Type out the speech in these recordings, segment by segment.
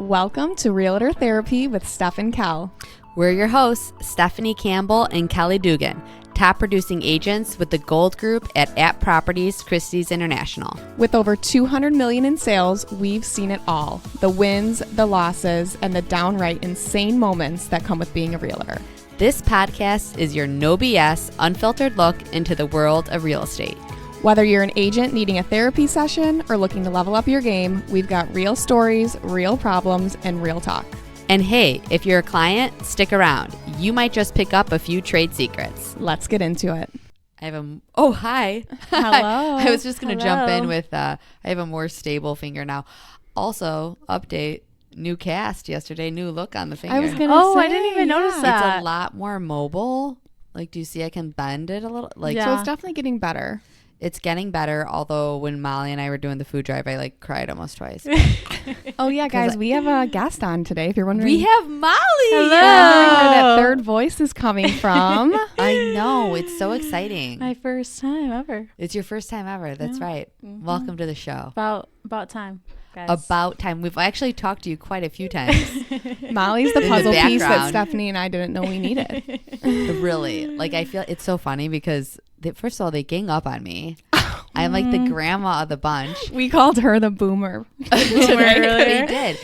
Welcome to Realtor Therapy with Steph and Kel. We're your hosts, Stephanie Campbell and Kelly Dugan, top producing agents with the Gold Group at Properties Christie's International. With over $200 million in sales, we've seen it all. The wins, the losses, and the downright insane moments that come with being a realtor. This podcast is your no BS, unfiltered look into the world of real estate. Whether you're an agent needing a therapy session or looking to level up your game, we've got real stories, real problems, and real talk. And hey, if you're a client, stick around. You might just pick up a few trade secrets. Let's get into it. I have a... Oh, hi. Hello. I was just going to jump in with... I have a more stable finger now. Also, update, new cast yesterday, new look on the finger. I was going to say... I didn't even notice that. It's a lot more mobile. Like, do you see I can bend it a little? Like, So it's definitely getting better. It's getting better, although when Molly and I were doing the food drive, I cried almost twice. Oh yeah, guys, we have a guest on today. If you're wondering, We have Molly. Hello. where that third voice is coming from. I know, it's so exciting. My first time ever. It's your first time ever. That's right. Mm-hmm. Welcome to the show. About time, guys. About time. We've actually talked to you quite a few times. Molly's the In the puzzle piece that background. Stephanie and I didn't know we needed. Really. Like, I feel it's so funny because, first of all, they gang up on me. I'm like the grandma of the bunch. We called her the boomer. They did.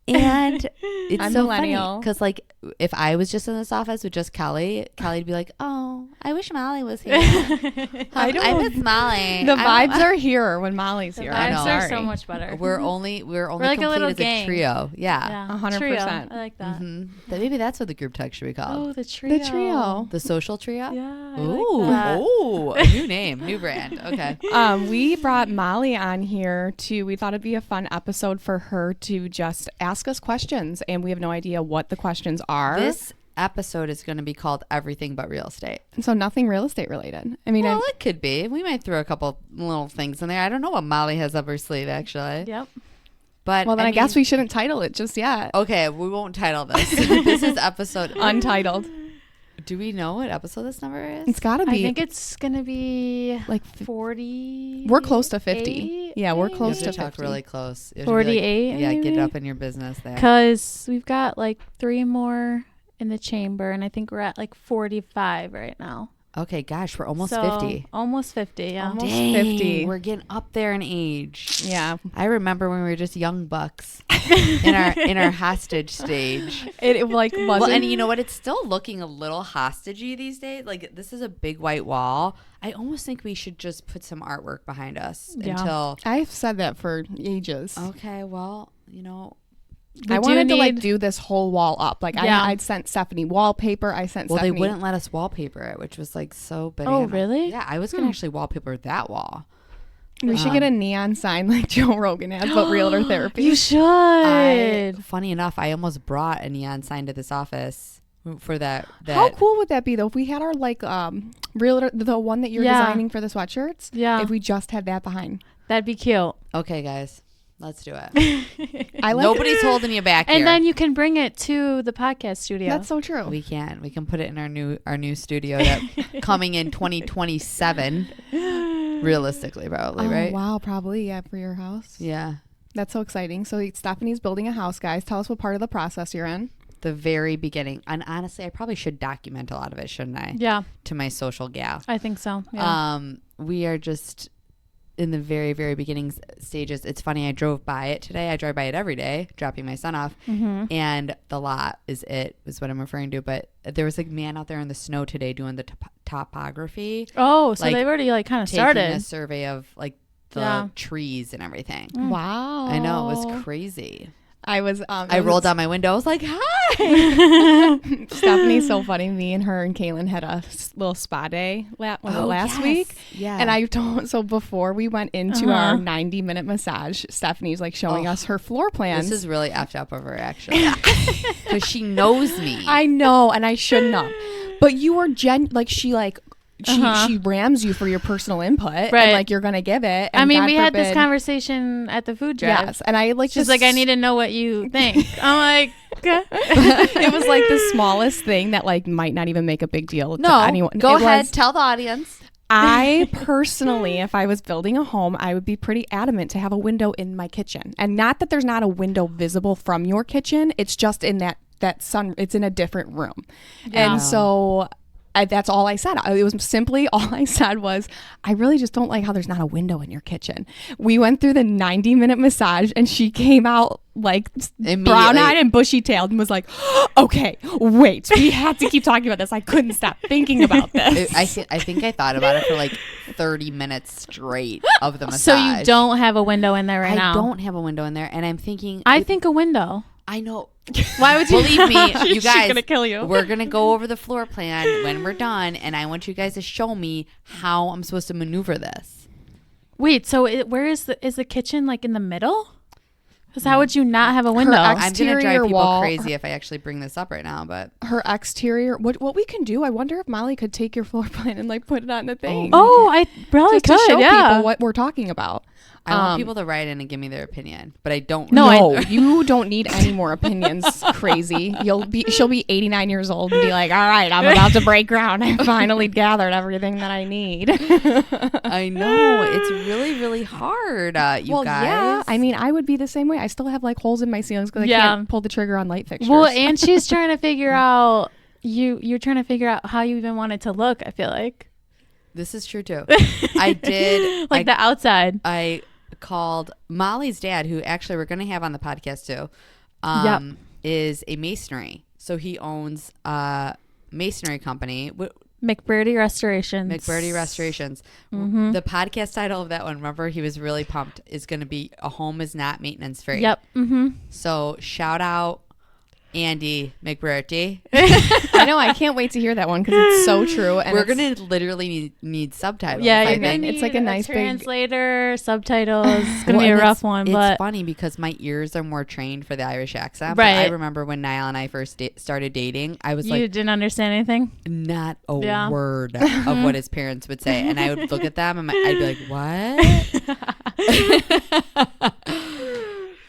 And it's I'm so millennial. funny because, like, if I was just in this office with just Kelly'd be like, "Oh, I wish Molly was here. I miss Molly." The vibes are here when Molly's The here. I vibes know. are Sorry. so much better. We're only like a complete little as gang. a trio. Yeah. 100%. Trio. I like that. Maybe that's what the group text should be called. Oh, the trio. The trio. The social trio. Yeah. I Ooh, like that. oh, a new name, new brand. Okay. We brought Molly on here we thought it'd be a fun episode for her to just ask us questions, and we have no idea what the questions are. This episode is going to be called Everything But Real Estate. So nothing real estate related. I mean, Well, it could be. We might throw a couple little things in there. I don't know what Molly has up her sleeve, actually. Yep. But well, then I guess mean- we shouldn't title it just yet. Okay, we won't title this. This is episode... Untitled. Do we know what episode this number is? It's got to I be think it's gonna be like 40. we're close to 50. Yeah, we're You close have to to talk 50. really close. You have to be like- 48. yeah, get it maybe? up in your business there. Because we've got like 3 more in the chamber, and I think we're at like 45 right now. Okay, gosh, we're almost So, 50. Almost 50, yeah. Almost Dang, 50. We're getting up there in age. Yeah. I remember when we were just young bucks in our hostage stage. It like wasn't. Well, and you know what? It's still looking a little hostagey these days. Like, this is a big white wall. I almost think we should just put some artwork behind us Yeah. until... I've said that for ages. Okay, well, you know... I do wanted to like need- do this whole wall up. Like Yeah. I'd sent Stephanie wallpaper. I sent Well, Stephanie. they wouldn't let us wallpaper it, which was like so banana. Oh, really? Yeah, I was going to actually wallpaper that wall. We should get a neon sign like Joe Rogan has, but realtor therapy. You should. Funny enough, I almost brought a neon sign to this office for that. How cool would that be though? If we had our like realtor, the one that you're Yeah. designing for the sweatshirts. Yeah. If we just had that behind. That'd be cute. Okay, guys, let's do it. I like. Nobody's holding you back And here. then you can bring it to the podcast studio. That's so true. We can put it in our new studio that coming in 2027, realistically, probably, right? Wow, probably for your house. Yeah, That's so exciting. So Stephanie's building a house, guys. Tell us what part of the process you're in. the very beginning. And honestly, I probably should document a lot of it, shouldn't I? Yeah, To my social gal. I think so. Yeah. We are just in the very, very beginning stages. It's funny. I drove by it today. I drive by it every day, dropping my son off. Mm-hmm. And the lot is what I'm referring to. But there was a man out there in the snow today doing the topography, Oh, so like, they've already like kind of taking started. a survey of like the Yeah. trees and everything. Wow. I know, it was crazy. I was. I rolled down my window. I was like, "Hi." Stephanie's so funny. Me and her and Kaylin had a little spa day last yes. week. Yeah. And I told, so before we went into our 90-minute massage, Stephanie's like showing us her floor plans. This is really effed up of her, actually, because she knows me. I know, and I shouldn't have. But you were she rams you for your personal input, and Right. like you're gonna give it. I and mean, God we had this forbid- conversation at the food drive. Yes, and I like She's like, I need to know what you think. I'm like, okay. It was like the smallest thing that like might not even make a big deal. to no, anyone. go It ahead, was- tell the audience. I personally, if I was building a home, I would be pretty adamant to have a window in my kitchen. And not that there's not a window visible from your kitchen. It's just in that sun. It's in a different room. Yeah. And so that's all I said. It was simply all I said was, I really just don't like how there's not a window in your kitchen. We went through the 90-minute massage and she came out like brown-eyed and bushy-tailed and was like, okay, wait, we have to keep talking about this. I couldn't stop thinking about this. I think I thought about it for like 30 minutes straight of the massage. So you don't have a window in there right now? I don't have a window in there, and I'm thinking. I think a window. I know. Why would you? Believe me, you She's guys. gonna kill you. We're gonna go over the floor plan when we're done, and I want you guys to show me how I'm supposed to maneuver this. Wait, so where is the kitchen, like in the middle? Because how would you not have a window? I'm gonna drive Exterior people wall. crazy if I actually bring this up right now, but Her exterior, what we can do, I wonder if Molly could take your floor plan and like put it on the thing. Oh, I probably just to could. show Yeah. people what we're talking about. I want people to write in and give me their opinion, but I don't. No, you don't need any more opinions. Crazy. She'll be 89 years old and be like, all right, I'm about to break ground. I finally gathered everything that I need. I know it's really, really hard. You guys. Yeah. I mean, I would be the same way. I still have like holes in my ceilings because I Yeah. can't pull the trigger on light fixtures. Well, and she's trying to figure out you're trying to figure out how you even want it to look. I feel like This is true too. I did like the outside. I called Molly's dad, who actually we're going to have on the podcast too. Is a masonry. So he owns a masonry company. McBurdy Restorations. McBurdy Restorations. The podcast title of that one, remember, he was really pumped, is going to be A Home Is Not Maintenance Free. Yep. Mm-hmm. So shout out Andy McBurdy. I know. I can't wait to hear that one because it's so true. And We're going to literally need subtitles. Yeah, I you're think. gonna need It's like a nice big- translator, subtitles. It's gonna Well, be a and rough one, it's but funny because my ears are more trained for the Irish accent. Right. But I remember when Niall and I first started dating, I was you like, didn't understand anything. not a Yeah. word of what his parents would say, and I would look at them and I'd be like, what?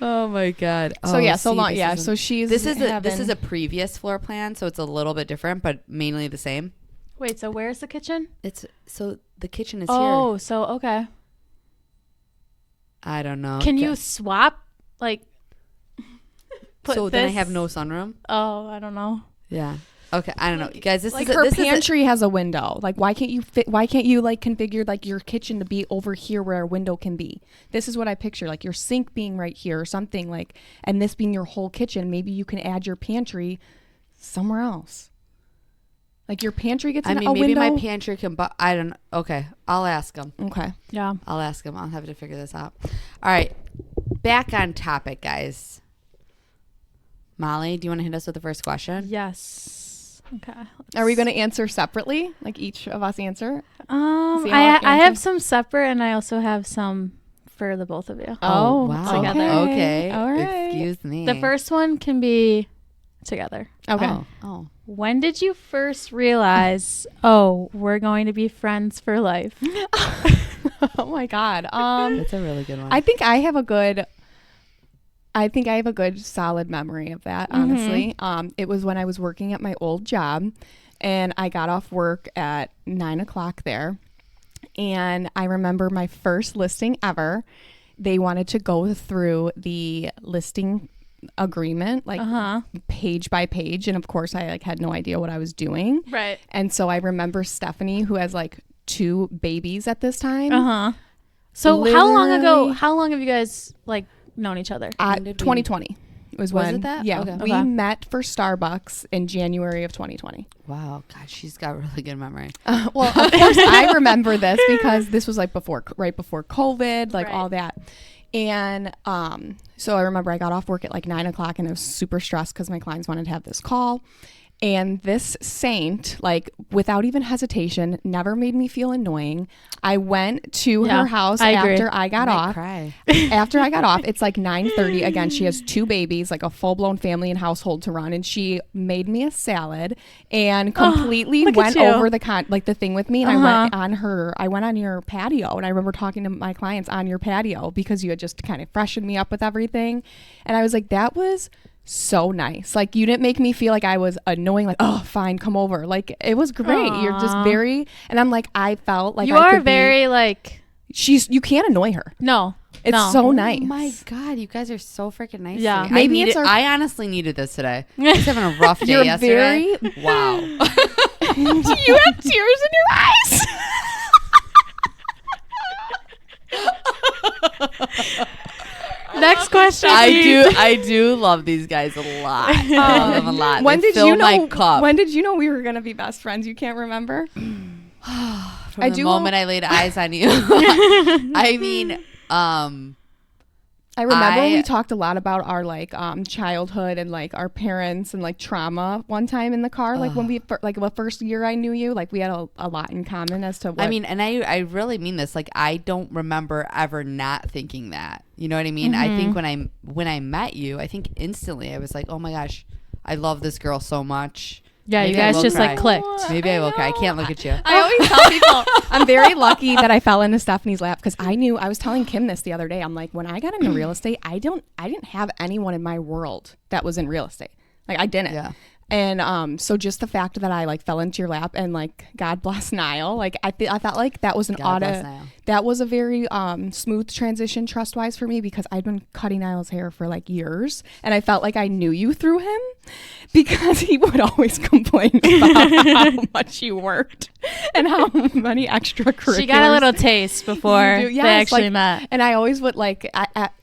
Oh my god. So Oh, yeah, so see, long. this Yeah, isn't- so she's this is a previous floor plan, so it's a little bit different, but mainly the same. Wait, so where's the kitchen? It's so the kitchen is Oh, here. so okay. I don't know. Can you swap like? Put so then I this- have no sunroom. Oh, I don't know. Yeah. Okay. I don't know, guys. This like is her this is pantry has a window. Like, why can't you like configure like your kitchen to be over here where a window can be? This is what I picture, like your sink being right here or something like, and this being your whole kitchen. Maybe you can add your pantry somewhere else. Like your pantry gets I a mean, maybe window. my pantry can, but I don't. Okay, I'll ask him. Okay. Yeah. I'll ask him. I'll have to figure this out. All right, back on topic, guys. Molly, do you want to hit us with the first question? Yes. Okay. Are we going to answer separately? Like each of us answer? See how I answer- have some separate, and I also have some for the both of you. Oh, wow. together. Okay. All right. Excuse me. The first one can be together. Okay. Oh. When did you first realize, oh, we're going to be friends for life? Oh my God. That's a really good one. I think I have a good solid memory of that, honestly. It was when I was working at my old job and I got off work at 9:00 there. And I remember my first listing ever. They wanted to go through the listing agreement, like page by page. And of course I like had no idea what I was doing. Right. And so I remember Stephanie, who has like 2 babies at this time. So how long Literally- have you guys like known each other? When did we- 2020 was Was when it that? yeah Okay. we Okay. met for Starbucks in January of 2020. Wow. God, she's got really good memory. Well, of course I remember this because this was like right before COVID, like Right. all that. And so I remember I got off work at like 9:00 and I was super stressed because my clients wanted to have this call. And this saint, like without even hesitation, never made me feel annoying. I went to Yeah, her house I agree. after I got I might off. cry. After I got off, it's like 9:30. Again, she has 2 babies, like a full-blown family and household to run, and she made me a salad and completely look at went you. over the thing with me. And I went on your patio, and I remember talking to my clients on your patio because you had just kind of freshened me up with everything. And I was like, that was so nice. Like, you didn't make me feel like I was annoying, like, oh, fine, come over. Like, it was great. You're just Aw. very, and I'm like, I felt like You I are could be- very like you can't annoy her. no. It's no. so nice. Oh my God, you guys are so freaking nice. Yeah. to me. Maybe it's our- I honestly needed this today. I was having a rough day You're yesterday. Wow. Do you have tears in your eyes? Next question. I do love these guys a lot. I love them a lot. When They did fill you know? my cup. When did you know we were gonna be best friends? You can't remember. From I the do moment I laid eyes on you. I mean, I remember I- we talked a lot about our like childhood and like our parents and like trauma one time in the car. Like when we like the first year I knew you, like we had a lot in common as to what. I mean, and I really mean this. Like, I don't remember ever not thinking that. You know what I mean? I think when I met you, I think instantly I was like, oh my gosh, I love this girl so much. Yeah, you Maybe I guys will just cry. like clicked. Maybe I will cry. I can't look at you. I always tell people I'm very lucky that I fell into Stephanie's lap because I was telling Kim this the other day. I'm like, when I got into real estate, I didn't have anyone in my world that was in real estate. Like, I didn't. Yeah. And so just the fact that I like fell into your lap and like God bless Niall, like I thought like that was an God bless audit. Niall. That was a very smooth transition trust wise for me because I'd been cutting Niall's hair for like years and I felt like I knew you through him because he would always complain about how much you worked and how many extracurriculars. She got a little taste before You do, they yes, actually like- met. And I always would like,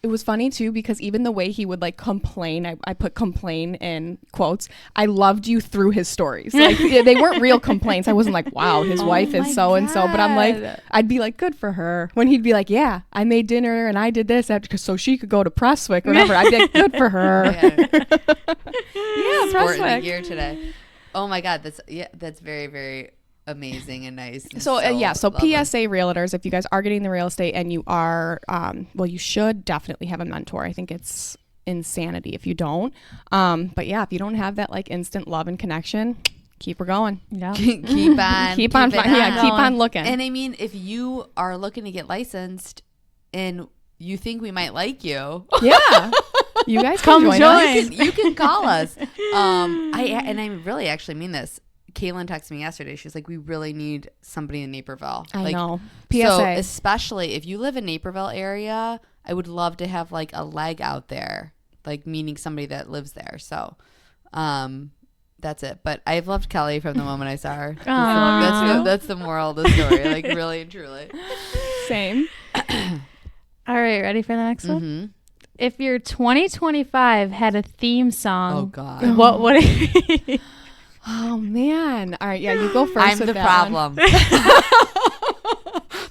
it was funny too because even the way he would like complain, I put complain in quotes. I loved you through his stories. Like they weren't real complaints. I wasn't like, wow, his wife my is so and so. But I'm like, God. I'd be like, good for her. When he'd be like, yeah, I made dinner and I did this after, so she could go to Prestwick or whatever. I'd be like, good for her. Yeah, sport in the Prestwick. gear today. Oh my God, that's very, very amazing and nice. And So so lovely. PSA realtors, if you guys are getting the real estate and you are, well, you should definitely have a mentor. I think it's insanity if you don't. But yeah, if you don't have that like instant love and connection, keep her going. Yeah. keep on, Keep on, it keep on looking. And I mean, if you are looking to get licensed and you think we might like you, Yeah, you guys Come can join join. us. you can call us. I really actually mean this. Kaylin texted me yesterday. She's like, we really need somebody in Naperville. I know. So PSA. especially if you live in Naperville area, I would love to have like a leg out there, like meeting somebody that lives there. So, that's it. But I've loved Kelly from the moment I saw her. Aw. That's the moral of the story. Like, really and truly. Same. All right, ready for the next one? Mm-hmm. If your 2025 had a theme Oh song, God. what would it be? Oh man. All right. Yeah, you go first. I'm with the that one. problem.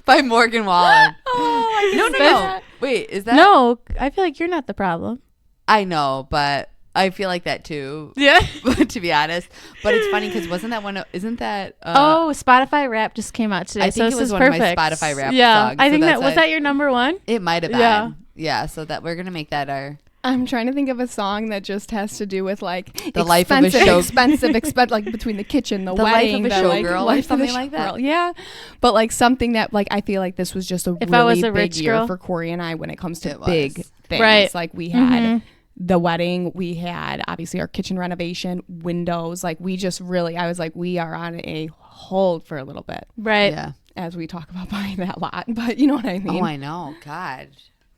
By Morgan Wallen. Oh, No. that. Wait, is that? No, I feel like you're not the problem. I know, but I feel like that too. Yeah. To be honest, but it's funny because wasn't that one? Isn't that? Oh, Spotify Rap just came out today. I so think this it was is one of my perfect. Spotify Rap Yeah, songs, I so think that's that was why- that your number one. It might have been. Yeah. Yeah. So that we're gonna make that our. I'm trying to think of a song that just has to do with like The life of a show- expensive, like between the kitchen, the The life wedding, of a the, like, showgirl or life of a something like that. showgirl. Yeah, but like something that like I feel like this was just a If really I was a big rich year girl. for Corey and I when it comes to It was. big things. Right. Like we had Mhm. the wedding, we had obviously our kitchen renovation, windows. Like we just really, I was like, we are on a hold for a little bit Right. Yeah. as we talk about buying that lot. But you know what I mean? Oh, I know. God.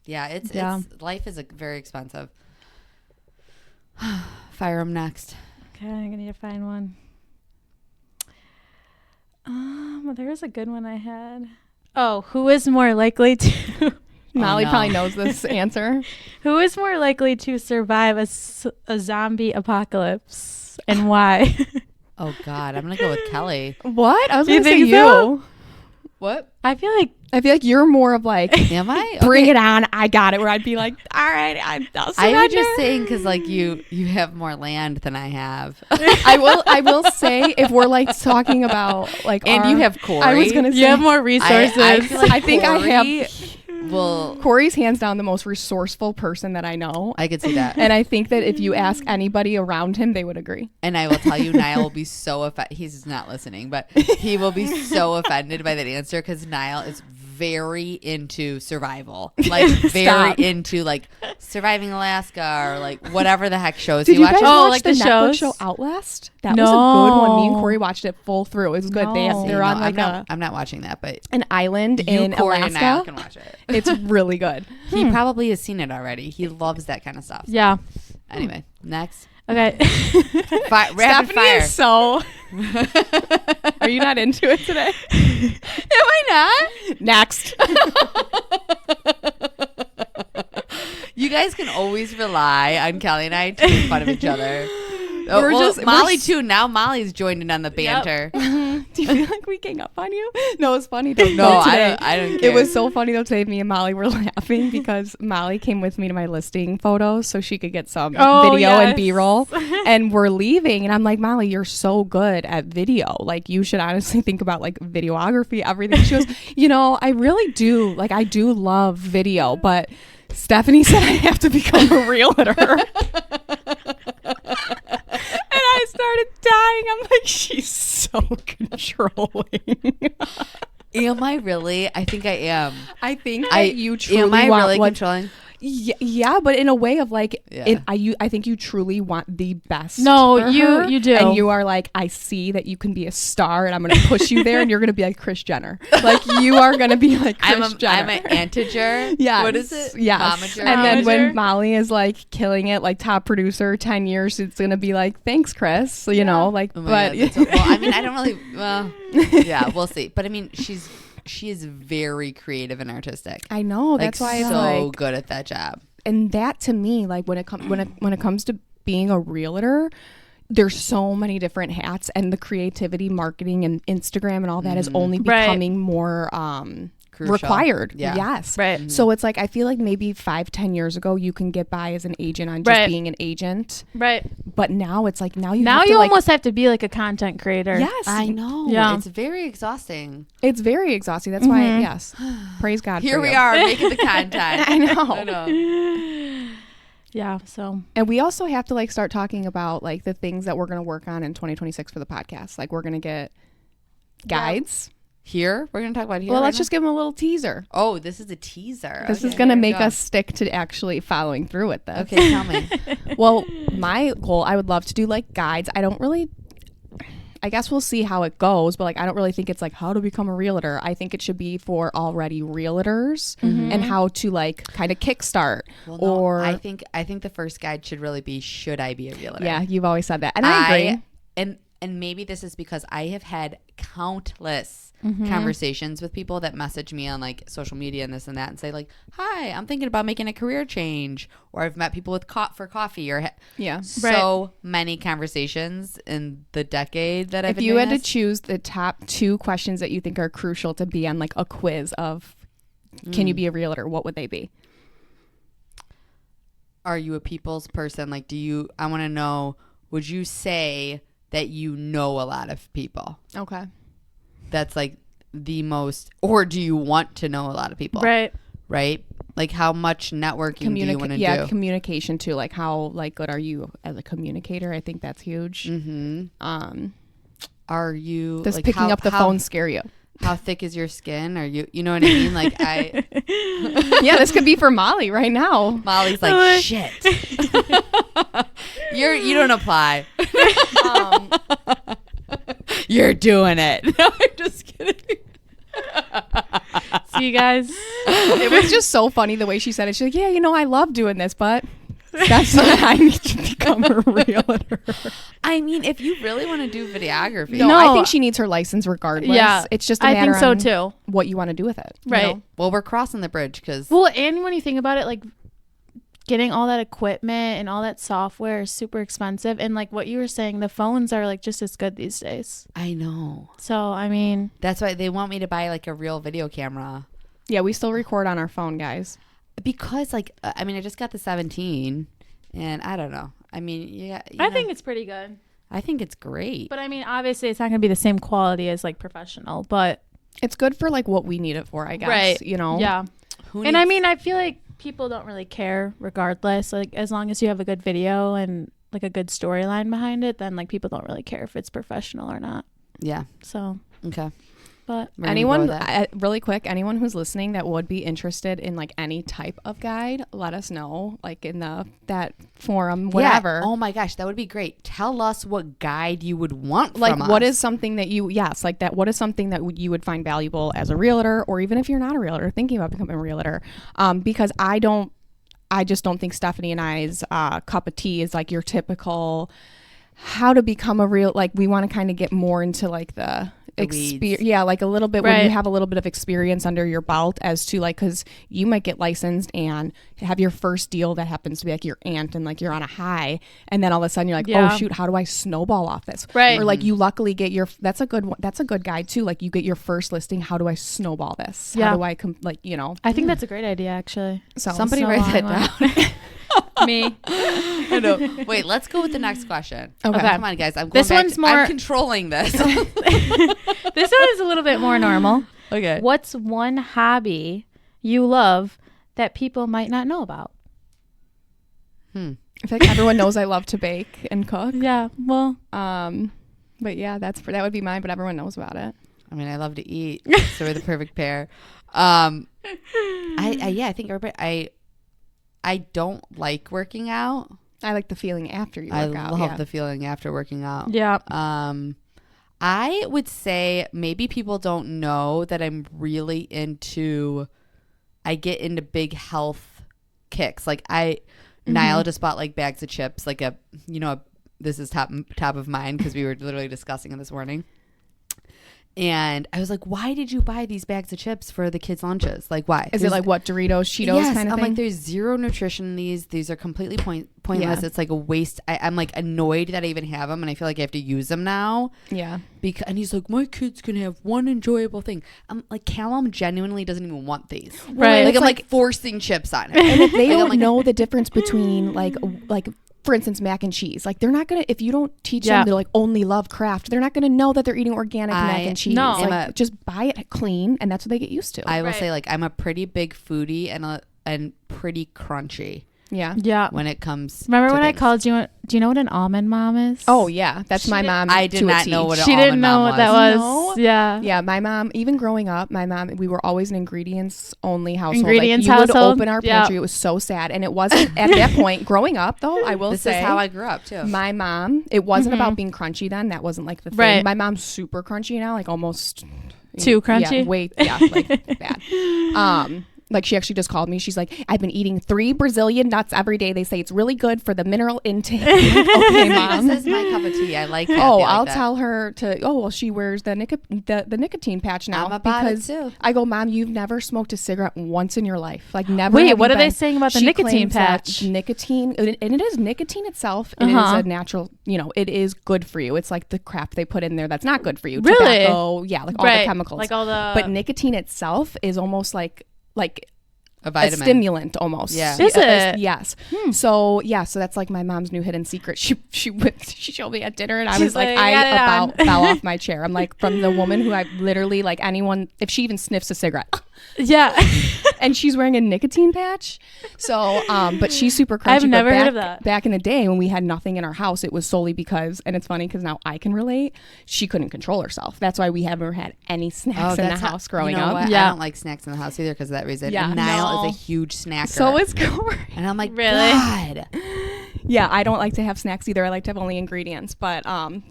Yeah. It's life is very expensive. Fire them next. Okay, I'm gonna need to find one. There was a good one I had. Oh, who is more likely to? Molly no. probably knows this answer. Who is more likely to survive a zombie apocalypse and why? Oh God, I'm gonna go with Kelly. What? I was You going to say think you. so? What? I feel like I feel like you're more of like, Am I? bring Okay. it on, I got it. Where I'd be like, all right, I'll surrender. I was just saying because like you have more land than I have, I will say if we're like talking about like and our- you have Corey. I was gonna say you have more resources. I feel like I think I have- Corey Will Corey's hands down the most resourceful person that I know. I could see that, And I think that if you ask anybody around him, they would agree. and I will tell you, Niall will be so offended. He's not listening, but he will be so offended by that answer because Niall is very into survival, like very Stop. into like Surviving Alaska or like whatever the heck shows Did he you guys watches. Oh, watch like the the Netflix shows? show Outlast? That was a good one. Me and No. Corey watched it full through. It was good. No. They're No, on like I'm not watching that, but an island you, in Corey, and I Alaska. can watch it. It's really good. He probably has seen it already. He loves that kind of stuff. Yeah. Anyway, next. Okay. Rapid Stephanie fire. is so. Are you not into it today? Am I not? Next. You guys can always rely on Kelly and I to make fun of each other. Oh, We're well, just- we're Molly s- too. Now Molly's joined in on the banter. Do you feel like we gang up on you? No, it's funny though. No, today, I don't care. It was so funny though today. Me and Molly were laughing because Molly came with me to my listing photos so she could get some Oh, video and yes. B-roll. And we're leaving, and I'm like, Molly, you're so good at video. Like, you should honestly think about like videography, everything. She goes, I really do. Like, I do love video, but Stephanie said I have to become a realtor. And I started dying. I'm like, she's so controlling. Am I really? I think I am. I think that you truly am I want really what, controlling? yeah, but in a way of like, Yeah. I think you truly want the best. No, for you- her, you do. and you are like, I see that you can be a star, and I'm gonna push you there, and you're gonna be like Kris Jenner. Like, you are gonna be like Kris Jenner. I'm an antiger. Yes. What is it? Yes. Momager? And then Momager. when Molly is like killing it, like top producer, 10 years, it's going to be like, thanks, Kris. So, like, Oh my but God, that's well, I mean, I don't really. Well, yeah, we'll see. But I mean, she is very creative and artistic. I know. That's why it's so like, good at that job. and that to me, like when it comes to being a realtor, there's so many different hats, and the creativity, marketing, and Instagram and all that is only Right. becoming more Crucial. required. Yeah. Yes. Right. So it's like, I feel like maybe 5-10 years ago you can get by as an agent on just Right. being an agent, Right. but now it's like now you Now have you to, like, almost have to be like a content creator. yes, I know. Yeah. It's very exhausting. it's very exhausting. That's why yes, praise God. Here for we you. are making the content. I know. I know. Yeah. So And we also have to like start talking about like the things that we're going to work on in 2026 for the podcast. Like, we're going to get guides. Here we're gonna talk about here. Well, right let's now? just give them a little teaser. Oh, this is a teaser. This Okay, is going to here we make go. us stick to actually following through with this. Okay, tell me. Well, my goal, I would love to do like guides. I guess we'll see how it goes, but like, I don't really think it's like how to become a realtor. I think it should be for already realtors and how to like kind of kickstart Well, no, or I think the first guide should really be, should I be a realtor? yeah, you've always said that. And I agree. And maybe this is because I have had countless Mm-hmm. conversations with people that message me on like social media and this and that and say like, "Hi, I'm thinking about making a career change," or I've met people with for coffee or Yeah. so many conversations in the decade that I've If been you doing had to this. choose the top 2 questions that you think are crucial to be on like a quiz of can you be a realtor, what would they be? Are you a people's person? Like, I want to know, would you say that you know a lot of people? Okay. That's like the most, or do you want to know a lot of people? right. Right? Like, how much networking do you want to do? Communication too. Like, how like good are you as a communicator? I think that's huge. Mm-hmm. Are you Does like, picking up the phone scare you? How thick is your skin? Are you know what I mean? Like Yeah, this could be for Molly right now. Molly's like, shit. You don't apply. You're doing it. No, I'm just kidding. See you guys. It was just so funny the way she said it. She's like, yeah, I love doing this, but that's why I need to become a realtor. I mean, if you really want to do videography, No, No. I think she needs her license regardless. Yeah. It's just a I matter think so on too. what you want to do with it. you Right. know? well, we're crossing the bridge because Well, and when you think about it, like getting all that equipment and all that software is super expensive. And like what you were saying, the phones are like just as good these days. I know. So, I mean, That's why they want me to buy like a real video camera. Yeah, we still record on our phone, guys. Because like I mean, I just got the 17 and I don't know. I mean, yeah, I think it's pretty good. I think it's great. But I mean, obviously it's not going to be the same quality as like professional, but It's good for like what we need it for, I guess. Right. Yeah. Who And I needs- mean, I feel like people don't really care regardless. Like as long as you have a good video and like a good storyline behind it, then like people don't really care if it's professional or not. yeah. So, Okay. thought. We're gonna go Anyone, with that. really quick, anyone who's listening that would be interested in like any type of guide, let us know, like in that forum, whatever. Yeah. Oh my gosh, that would be great. Tell us what guide you would want Like from what us. is something that you like that what is something that you would find valuable as a realtor, or even if you're not a realtor thinking about becoming a realtor, because I just don't think Stephanie and I's cup of tea is like your typical how to become a real, like we want to kind of get more into like the experience, yeah, like a little bit when you have a little bit of experience under your belt as to like, because you might get licensed and have your first deal that happens to be like your aunt and like you're on a high, and then all of a sudden you're like, oh shoot, how do I snowball off this, right? Or like you luckily get your, that's a good guide too, like you get your first listing, how do I snowball this, how do I like, you know, I think that's a great idea actually. so Somebody write that down. Me. I know. Wait, let's go with the next question. Okay. Come on, guys. I'm going This back one's to- more- I'm controlling this. This one is a little bit more normal. Okay. What's one hobby you love that people might not know about? I feel like everyone knows I love to bake and cook. Yeah. Well, But yeah, that would be mine, but everyone knows about it. I mean, I love to eat, so we're the perfect pair. I think everybody. I don't like working out. I like the feeling after you I work out. love the feeling after working out. yeah. I would say maybe people don't know that I'm really into. I get into big health kicks. Like Niall just bought like bags of chips, like this is top of mind because we were literally discussing it this morning. And I was like, why did you buy these bags of chips for the kids' lunches? Like, why? Is it like what, Doritos, Cheetos Yes, kind of I'm thing? like, there's zero nutrition in these. These are completely pointless. Yeah. It's like a waste. I'm like annoyed that I even have them, and I feel like I have to use them now. Yeah. And he's like, my kids can have one enjoyable thing. I'm like, Callum genuinely doesn't even want these. Right. Like, It's I'm like forcing chips on him. And if they Like, I'm don't like- know the difference between like for instance, mac and cheese, like they're not gonna, if you don't teach Yeah. them to like only love Kraft, they're not gonna know that they're eating organic mac and cheese. No. Like, just buy it clean, and that's what they get used to. I will Right. say, like, I'm a pretty big foodie and pretty crunchy yeah. Yeah. when it comes. Remember to when I things. called you? Do you know what an almond mom is? Oh yeah, that's my mom. I did to a not T. know what she an didn't almond know mom what that was. No? Yeah. Yeah, my mom, even growing up, we were always an ingredients only household. Ingredients like, you household? would open our Yeah. pantry. It was so sad. And it wasn't at that point, growing up though, I will This say. is how I grew up too. My mom, it wasn't about being crunchy then. That wasn't like the thing. Right. My mom's super crunchy now, like almost Too crunchy? Like bad. Like she actually just called me. She's like, I've been eating 3 Brazilian nuts every day. They say it's really good for the mineral intake. Okay, mom. This is my cup of tea. I like that. Oh, They like I'll that. tell her to. Oh, well, she wears the nicotine patch now I'm about it, because too. I go, Mom, you've never smoked a cigarette once in your life, like never. Wait, have what you are they been- saying about the She nicotine claims that patch? Nicotine, and it is nicotine itself. It is a natural. It is good for you. It's like the crap they put in there that's not good for you. Really? Tobacco, yeah, like all the chemicals, Like all the. But nicotine itself is almost like A a vitamin. stimulant almost. Yeah. Is it? Yes. So that's like my mom's new hidden secret. She showed me at dinner, and I She's was like, like, I "Got it about on." fell off my chair. I'm like, from the woman who I literally, like, anyone, if she even sniffs a cigarette, yeah. and she's wearing a nicotine patch. So, but she's super crunchy. I've But never heard back, of that. Back in the day when we had nothing in our house, it was solely because, and it's funny because now I can relate, she couldn't control herself. That's why we never had any snacks in the that's how- house growing you know up. What? Yeah. I don't like snacks in the house either because of that reason. Yeah. And Niall No. is a huge snacker. So is Corey. and I'm like, Really? God. Yeah, I don't like to have snacks either. I like to have only ingredients. But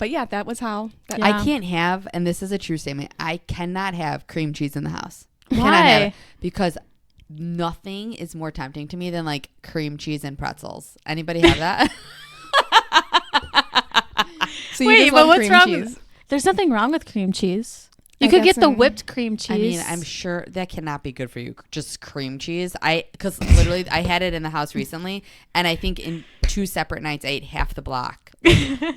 yeah, that was how. Yeah. I can't have, and this is a true statement, I cannot have cream cheese in the house. Cannot Why? have it because nothing is more tempting to me than like cream cheese and pretzels. Anybody have that? So you Wait, just but love what's cream wrong cheese. with? There's nothing wrong with cream cheese. You I could guess get the I'm- whipped cream cheese. I mean, I'm sure that cannot be good for you. Just cream cheese. Because literally, I had it in the house recently, and I think in 2 separate nights, I ate half the block.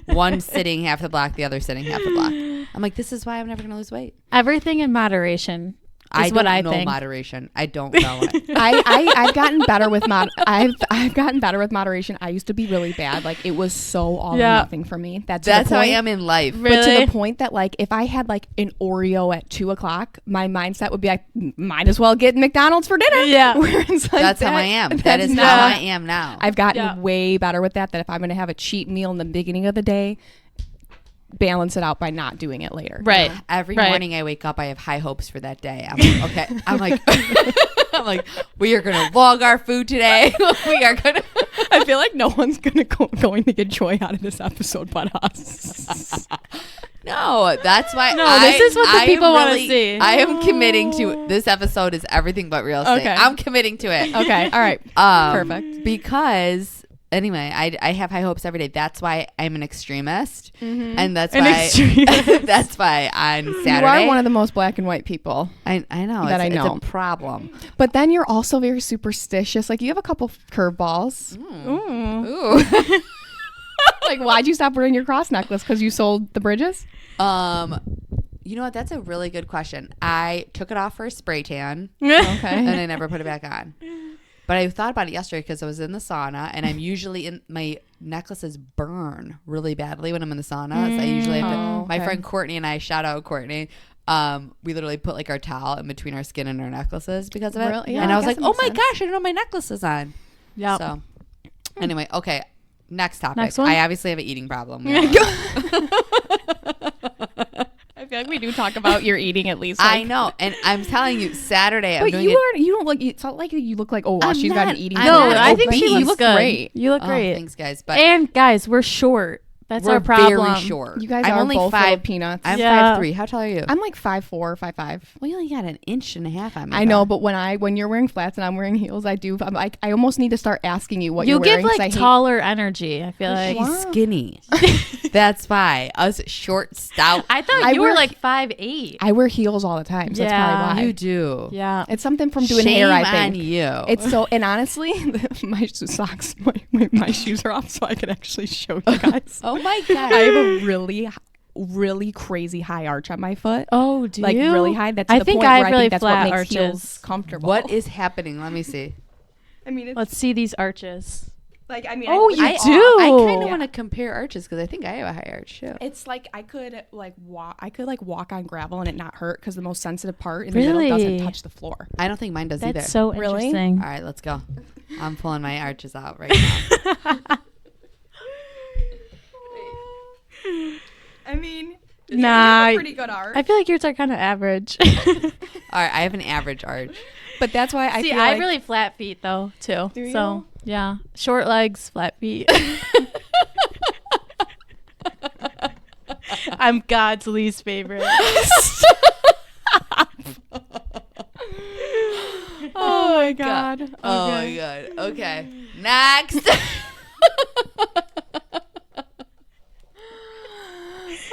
One sitting half the block, the other sitting half the block. I'm like, this is why I'm never going to lose weight. Everything in moderation. I Is don't what I know think. moderation. I don't know it. I've gotten better with I've gotten better with moderation. I used to be really bad. Like it was so all Yeah. or nothing for me. That's That's how I am in life. Really? But to the point that like if I had like an Oreo at 2:00, my mindset would be like, might as well get McDonald's for dinner. Yeah. Whereas, like, That's how I am. That that's is not- how I am now. I've gotten Yeah. way better with that. That if I'm going to have a cheat meal in the beginning of the day, balance it out by not doing it later. Right. Every Right. morning I wake up, I have high hopes for that day. I'm like, okay. I'm like, we are gonna log our food today. We are gonna. I feel like no one's going to get joy out of this episode but us. No, that's why. No, this is what the people wanna see. I am committing to this episode is everything but real estate. Okay. I'm committing to it. Okay. All right. Perfect. Because anyway, I have high hopes every day. That's why I'm an extremist, and that's An why extremist. that's why on You Saturday are one of the most black and white people. I know that it's, I know. it's a problem. But then you're also very superstitious. Like you have a couple curveballs. Ooh. Ooh. Like why'd you stop wearing your cross necklace? Because you sold the bridges? You know what? That's a really good question. I took it off for a spray tan, Okay. and I never put it back on. But I thought about it yesterday because I was in the sauna, and I'm usually in my necklaces burn really badly when I'm in the sauna. So I usually have to. Oh, My okay. friend Courtney and I, shout out Courtney. We literally put like our towel in between our skin and our necklaces because of it. Really? Yeah, and I I was guess like, that oh makes my sense. gosh, I didn't know my necklace was on. Yeah. So anyway, okay. Next topic. Next one? I obviously have an eating problem. I feel like we do talk about your eating at least. I know, and I'm telling you, Saturday I'm But doing you it. are. You don't look. It's not like you look like. Oh, wow, I'm she's got not- an eating. I'm No, not I think she obese. looks You look good. great. You look Oh, great. thanks, guys. But And guys, we're short. That's we're our problem. very short. You guys I'm are only both full of 5. peanuts. I'm Yeah. 5'3". How tall are you? I'm like 5'4", 5'5". Well, you only got an inch and a half on me. I know, but when you're wearing flats and I'm wearing heels, I'm like I almost need to start asking you what You you're give wearing. 'cause I like hate- taller energy. I feel like. she's skinny. That's why us short, stout. I thought I you were wear- like 5'8". I wear heels all the time, so Yeah. that's probably why. You do. Yeah. It's something from doing Shame hair. I on think you. it's so. And honestly, my socks, my shoes are off, so I can actually show you guys. oh my god. I have a really crazy high arch on my foot. Oh, do Like you? really high. That's I the think point I where have really I think that's what flat makes arches. heels comfortable. What is happening? Let me see. I mean, it's Let's see these arches. like I mean. Oh, I, you I do. I kind of Yeah. want to compare arches because I think I have a high arch too. It's like I could walk on gravel and it not hurt because the most sensitive part in the middle doesn't Really? touch the floor. I don't think mine does That's either. so Really? interesting. All right, let's go. I'm pulling my arches out right now. I mean, Nah, you have a pretty good arch. I feel like yours are kind of average. All right, I have an average arch. but that's why I See, feel I like have really flat feet though too. Do So yeah, short legs, flat feet. I'm God's least favorite. Oh my god. Oh my god. Okay. Next.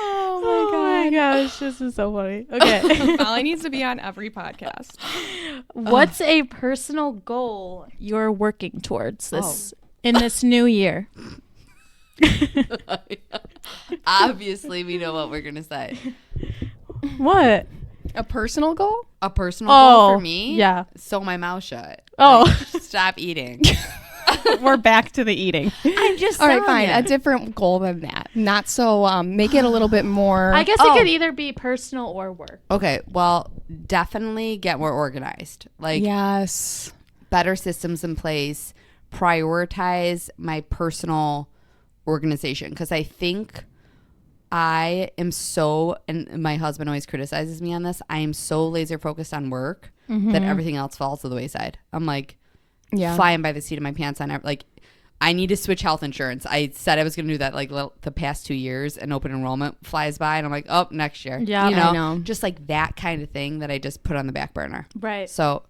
Oh Oh my gosh, this is so funny. Okay. Molly needs to be on every podcast. What's a personal goal you're working towards this in this new year? Obviously, we know what we're gonna say. What? A personal goal? A personal goal for me? Yeah. Sew my mouth shut. Oh. Like, stop eating. We're back to the eating. I'm just All right, telling fine. ya. A different goal than that. Not so. Make it a little bit more. I guess Oh. it could either be personal or work. Okay, well, definitely get more organized. Like Yes. better systems in place. Prioritize my personal organization because I think I am so, and my husband always criticizes me on this. I am so laser focused on work that everything else falls to the wayside. I'm like Yeah. flying by the seat of my pants on like. I need to switch health insurance. I said I was going to do that like the past 2 years, and open enrollment flies by, and I'm like, oh, next year. Yeah. you I know, know. just like that kind of thing that I just put on the back burner. Right. So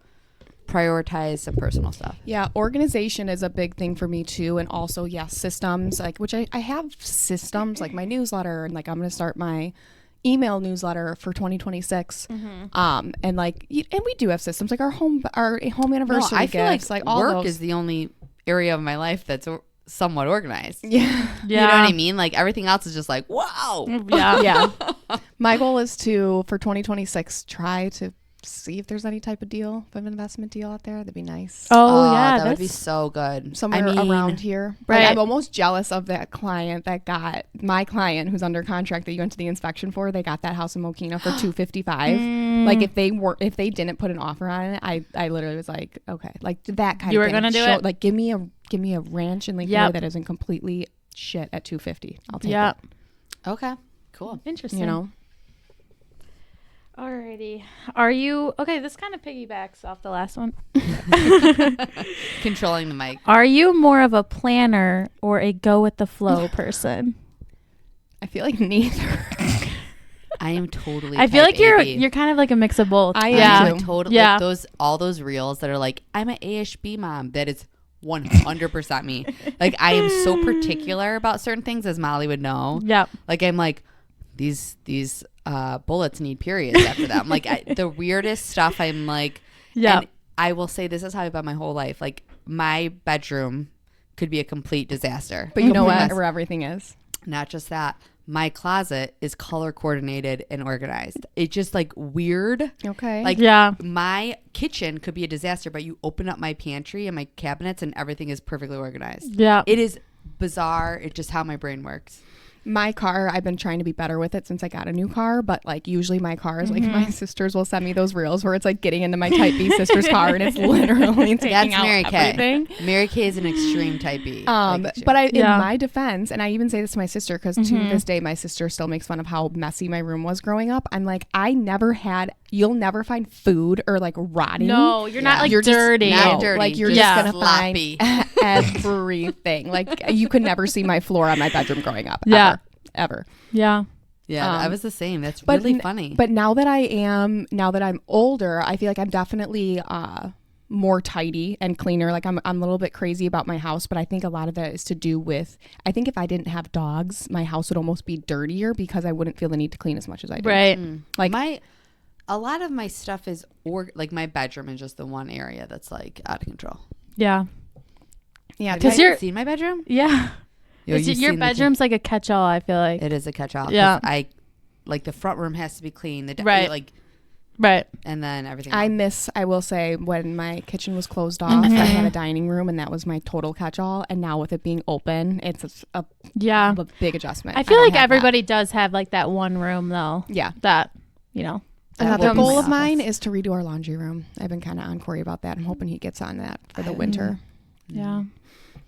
prioritize some personal stuff. Yeah, organization is a big thing for me too, and also systems, like which I have systems like my newsletter, and like I'm gonna start my email newsletter for 2026. And like and we do have systems like our home anniversary I feel gifts, like all work those. is the only area of my life that's somewhat organized. Yeah. Yeah. You know what I mean? Like everything else is just like, wow. Yeah. Yeah. My goal is to for 2026 try to see if there's any type of deal, of an investment deal out there. That'd be nice. Oh, yeah. that would be that's- so good. Somewhere I mean, around here. Right. Like, I'm almost jealous of that client that got my client who's under contract that you went to the inspection for. They got that house in Mokina for $255. Like if they didn't put an offer on it, I literally was like, okay, like that kind You of were thing. gonna do it? Like give me a ranch in Lake Yep. Erie that isn't completely shit at $250. I'll take Yeah. it. Okay. Cool. Interesting. You know, Alrighty. Are you okay? This kind of piggybacks off the last one. Controlling the mic. Are you more of a planner or a go with the flow person? I feel like neither. I am totally. I feel type like you're AB. kind of like a mix of both. I yeah. am I'm totally Yeah. like all those reels that are like, I'm an ASB mom. That is 100% me. Like, I am so particular about certain things, as Molly would know. Yep. Like, I'm like, these bullets need periods after them. Like, the weirdest stuff. I'm like, Yep. and I will say this is how I've been my whole life. Like, my bedroom could be a complete disaster. But you know Complete what? mess. Where everything is. Not just that. My closet is color coordinated and organized. It's just like weird. Okay. Like, Yeah. my kitchen could be a disaster, but you open up my pantry and my cabinets and everything is perfectly organized. Yeah. It is bizarre. It's just how my brain works. my car, I've been trying to be better with it since I got a new car, but like usually my cars, like my sisters will send me those reels where it's like getting into my type B sister's car and it's literally taking That's out Mary Kay. everything. Mary Kay is an extreme type B. I get you. But in Yeah. my defense, and I even say this to my sister because to this day my sister still makes fun of how messy my room was growing up. I'm like, you'll never find food or like rotting. No, you're not Yeah. like You're just dirty. not No, dirty, like you're just just gonna sloppy. find everything. Like you could never see my floor on my bedroom growing up. Yeah. Ever. Yeah. Yeah, I Um, was the same. That's but really n- funny. But now that I'm older, I feel like I'm definitely more tidy and cleaner. Like I'm a little bit crazy about my house, but I think a lot of that is to do with, I think if I didn't have dogs, my house would almost be dirtier because I wouldn't feel the need to clean as much as I do. Right. Like a lot of my stuff is like my bedroom is just the one area that's like out of control. Yeah. yeah, Have you 'Cause guys you're- seen my bedroom? Yeah. Yo, It's- you've your seen the- bedroom's like a catch-all, I feel like. It is a catch-all. 'Cause Yeah. I like the front room has to be clean. Right. Like, Right. and then everything. I will say when my kitchen was closed off, I had a dining room and that was my total catch-all. And now with it being open, it's a Yeah. big adjustment. I feel don't like have that. everybody does have like that one room though. Yeah. That, you know. Another will be goal my of mine office. is to redo our laundry room. I've been kind of on Corey about that. I'm hoping he gets on that for the winter. Yeah.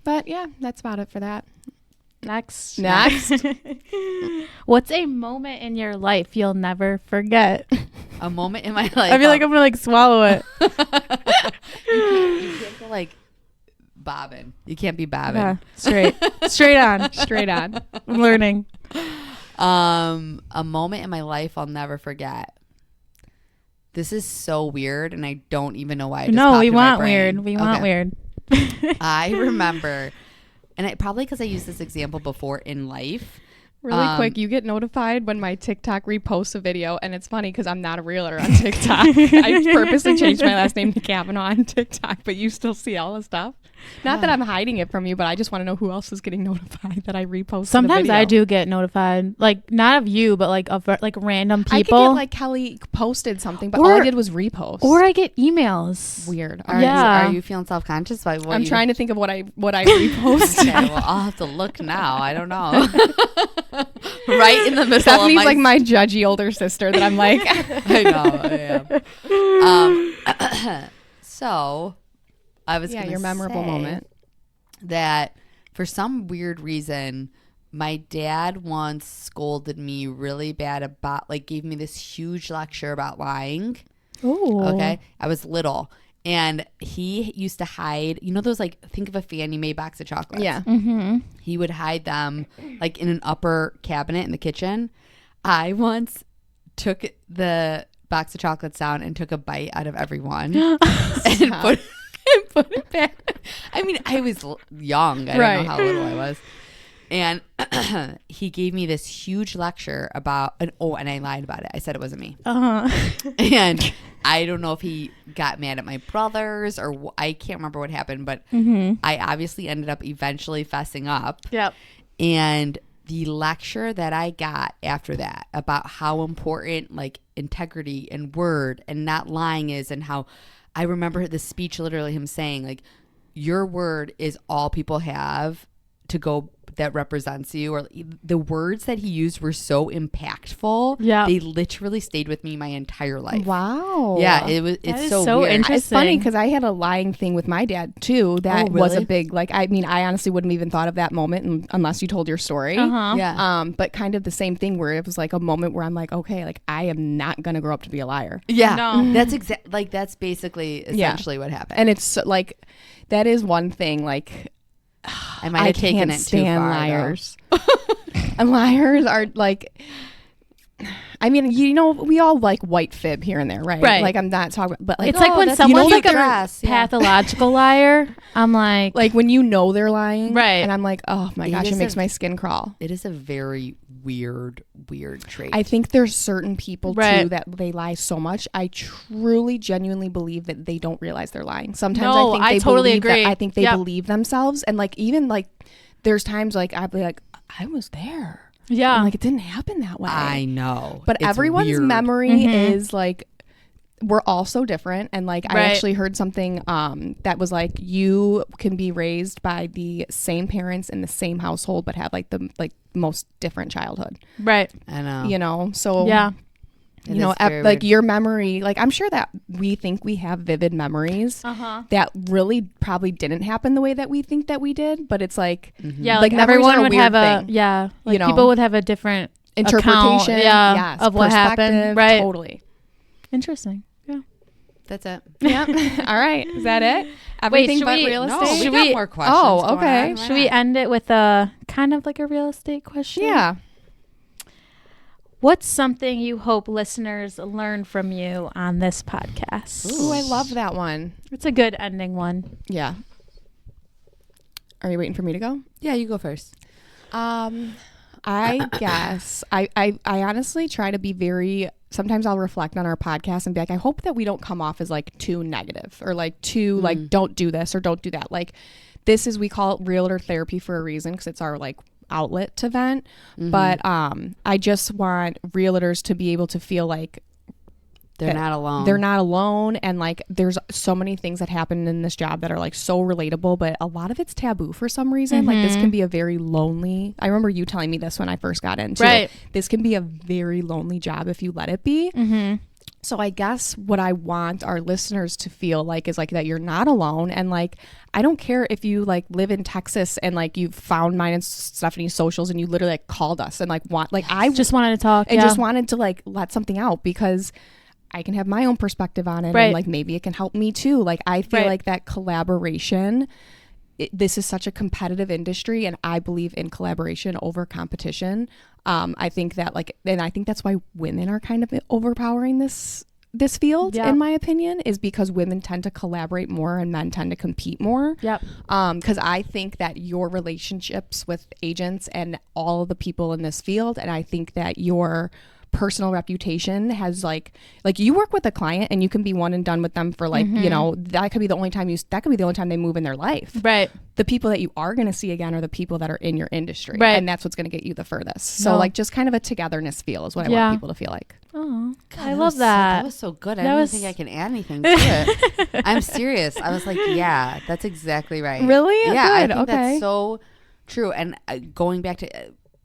But yeah, that's about it for that. Next. Next. What's a moment in your life you'll never forget? a moment in my life. I feel like I'm gonna like swallow it. you can't go like bobbing. You can't be bobbing. Yeah, straight on. Straight on. I'm learning. A moment in my life I'll never forget. This is so weird, and I don't even know why. It just No, popped we in my want brain. weird. We want Okay. weird. I remember, and I probably because I used this example before in life. Really quick, you get notified when my TikTok reposts a video, and it's funny because I'm not a reeler on TikTok. I purposely changed my last name to Kavanaugh on TikTok, but you still see all the stuff. Not that I'm hiding it from you, but I just want to know who else is getting notified that I reposted. Sometimes a video. I do get notified, like not of you, but like of like random I could people, get like Kelly posted something, but Or- all I did was repost. or I get emails. Weird. Yeah. Are you feeling self-conscious by what I'm you trying to think of what I reposted. Okay, well, I'll have to look now. I don't know. Right in the middle Stephanie's of like my judgy older sister that I'm like. I know. I am. So, I was Yeah, gonna your memorable say moment. that for some weird reason, my dad once scolded me really bad about, like, gave me this huge lecture about lying. Oh, Okay. I was little. And he used to hide, you know, those like, think of a Fannie Mae box of chocolates. Yeah. Mm-hmm. He would hide them like in an upper cabinet in the kitchen. I once took the box of chocolates down and took a bite out of every one and put it back. I mean, I was young. I don't know how little I was. And he gave me this huge lecture about, and I lied about it. I said it wasn't me. And I don't know if he got mad at my brothers or I can't remember what happened, but I obviously ended up eventually fessing up. Yep. And the lecture that I got after that about how important like integrity and word and not lying is, and how I remember the speech, literally him saying like, your word is all people have to go that represents you, or the words that he used were so impactful. Yeah. They literally stayed with me my entire life. Wow. Yeah, it's is so, so weird. interesting. It's funny because I had a lying thing with my dad too. That Oh, was a really? big, like, I mean, I honestly wouldn't even thought of that moment unless you told your story. Uh-huh. Yeah. But kind of the same thing where it was like a moment where I'm like, okay, like I am not going to grow up to be a liar. Yeah. No. That's basically essentially what happened. And it's so, like, that is one thing, like, I might I have taken can't it too stand far. liars. And liars are like, I mean, you know, we all like white fib here and there, right? Right. Like, I'm not talking, but like, It's like when that's someone's cute like a dress, yeah. pathological liar. I'm like, like when you know they're lying, Right. And I'm like, oh my It gosh, is it makes a- my skin crawl. It is a very weird trait. I think there's certain people Right. too that they lie so much. I truly, genuinely believe that they don't realize they're lying. Sometimes No, I think I they totally believe agree. that. I think they Yep. believe themselves, and like even like there's times like I'd be like, I was there, yeah. and like it didn't happen that way. I know. But It's everyone's weird. memory Mhm. is like we're all so different, and like I Right. actually heard something that was like you can be raised by the same parents in the same household but have like the most different childhood, right. I know. you know. So Yeah. It you know, is very like weird. your memory, like I'm sure that we think we have vivid memories Uh-huh. that really probably didn't happen the way that we think that we did, but it's like Yeah, Like, like, memories everyone are a would weird have a thing, yeah, like you know? people would have a different interpretation, account, yes, of what happened, perspective, right? Totally. Interesting. Yeah. That's it. Yep. All right. Is that it? Everything should but we- real No, estate? we Should got we- more questions. Oh, going okay. on. Why Should we not? end it with a kind of like a real estate question? Yeah. What's something you hope listeners learn from you on this podcast? Ooh, I love that one. It's a good ending one. Yeah. Are you waiting for me to go? Yeah, you go first. I guess I honestly try to be very, sometimes I'll reflect on our podcast and be like, I hope that we don't come off as like too negative or like too like don't do this or don't do that. Like this is, we call it realtor therapy for a reason because it's our like outlet to vent. But I just want realtors to be able to feel like They're not alone. they're not alone, and like there's so many things that happen in this job that are like so relatable, but a lot of it's taboo for some reason. Like this can be a very lonely, I remember you telling me this when I first got into Right. it. This can be a very lonely job if you let it be. So I guess what I want our listeners to feel like is like that you're not alone, and like I don't care if you like live in Texas and like you found mine and Stephanie's socials and you literally like called us and like want like I Just wanted to talk. and yeah. just wanted to like let something out because I can have my own perspective on it, Right. and like maybe it can help me too. Like I feel Right. like that collaboration, this is such a competitive industry, and I believe in collaboration over competition. I think that like, and I think that's why women are kind of overpowering this field, Yeah. in my opinion, is because women tend to collaborate more and men tend to compete more. Yep. Because I think that your relationships with agents and all of the people in this field, and I think that your personal reputation has like you work with a client and you can be one and done with them for like you know that could be the only time they move in their life. Right. The people that you are going to see again are the people that are in your industry, Right. and that's what's going to get you the furthest. So No. like just kind of a togetherness feel is what I Yeah. want people to feel like. Oh, God, I love was that. that was so good. I That don't was- think I can add anything to it. I'm serious. I was like, yeah, that's exactly right. Really? Yeah, I Good. think Okay. that's so true. And going back to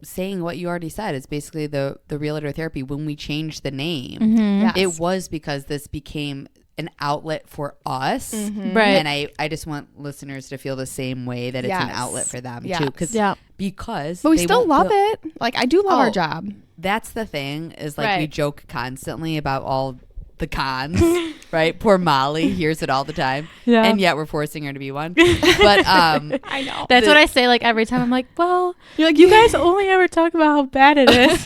saying what you already said, it's basically the realtor therapy. When we changed the name, Mm-hmm. Yes. it was because this became an outlet for us. Right. And I just want listeners to feel the same way, that it's an Yes. outlet for them Yes. too. Yeah. Because But we they still won't love feel- it. Like I do love our Oh. job. That's the thing, is like we Right. joke constantly about all the cons, right? Poor Molly hears it all the time. Yeah. And yet we're forcing her to be one. But I know. That's what I say like every time. I'm like, well, You're like you guys only ever talk about how bad it is.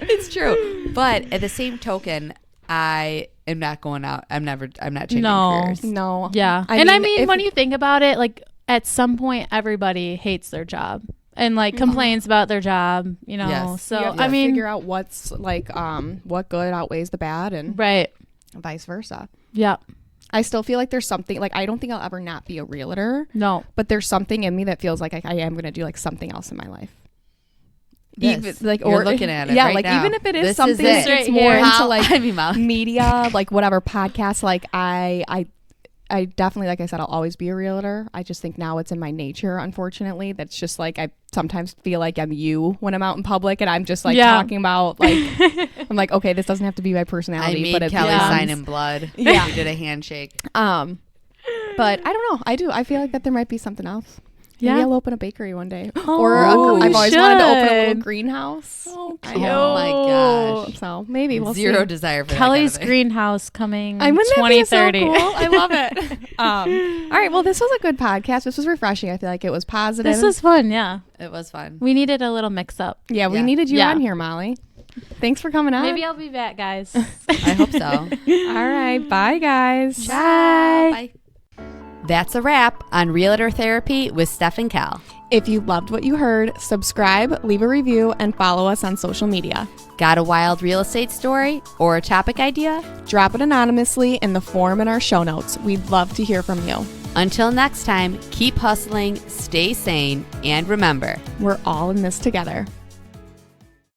it's true. But at the same token, I am not going out. I'm not changing No. careers. No. Yeah. I And I mean, mean, if- when you think about it, like at some point, everybody hates their job and like complains about their job, you know? Yes. So, You have to I mean, figure out what's like what good outweighs the bad and right. vice versa. Yeah. I still feel like there's something like I don't think I'll ever not be a realtor, No. but there's something in me that feels like I am going to do like something else in my life. This. Even like You're or looking at it yeah, right like now. even if it is This is something it. that's Right more here. into How- like I mean, Molly. media, like whatever podcasts, like I I definitely, like I said, I'll always be a realtor. I just think now it's in my nature, unfortunately. That's just like, I sometimes feel like I'm you when I'm out in public and I'm just like talking about like, I'm like, okay, this doesn't have to be my I personality. made but it Kelly becomes- sign in blood. Yeah. We did a handshake. But I don't know. I feel like that there might be something else. Yeah. Maybe I'll open a bakery one day. Oh, Or I've you always wanted to open a little should. greenhouse. Oh, I cute. know. Oh my gosh. So maybe we'll Zero see. desire for Kelly's that kind of thing. greenhouse coming I wouldn't that be so 2030. cool? I love it. All right. Well, this was a good podcast. This was refreshing. I feel like it was positive. This was fun, yeah. It was fun. We needed a little mix up. Yeah, we Yeah. needed you Yeah. on here, Molly. Thanks for coming on. Maybe I'll be back, guys. I hope so. All right. Bye, guys. Bye. Bye. That's a wrap on Realtor Therapy with Steph and Cal. If you loved what you heard, subscribe, leave a review, and follow us on social media. Got a wild real estate story or a topic idea? Drop it anonymously in the form in our show notes. We'd love to hear from you. Until next time, keep hustling, stay sane, and remember, We're all in this together.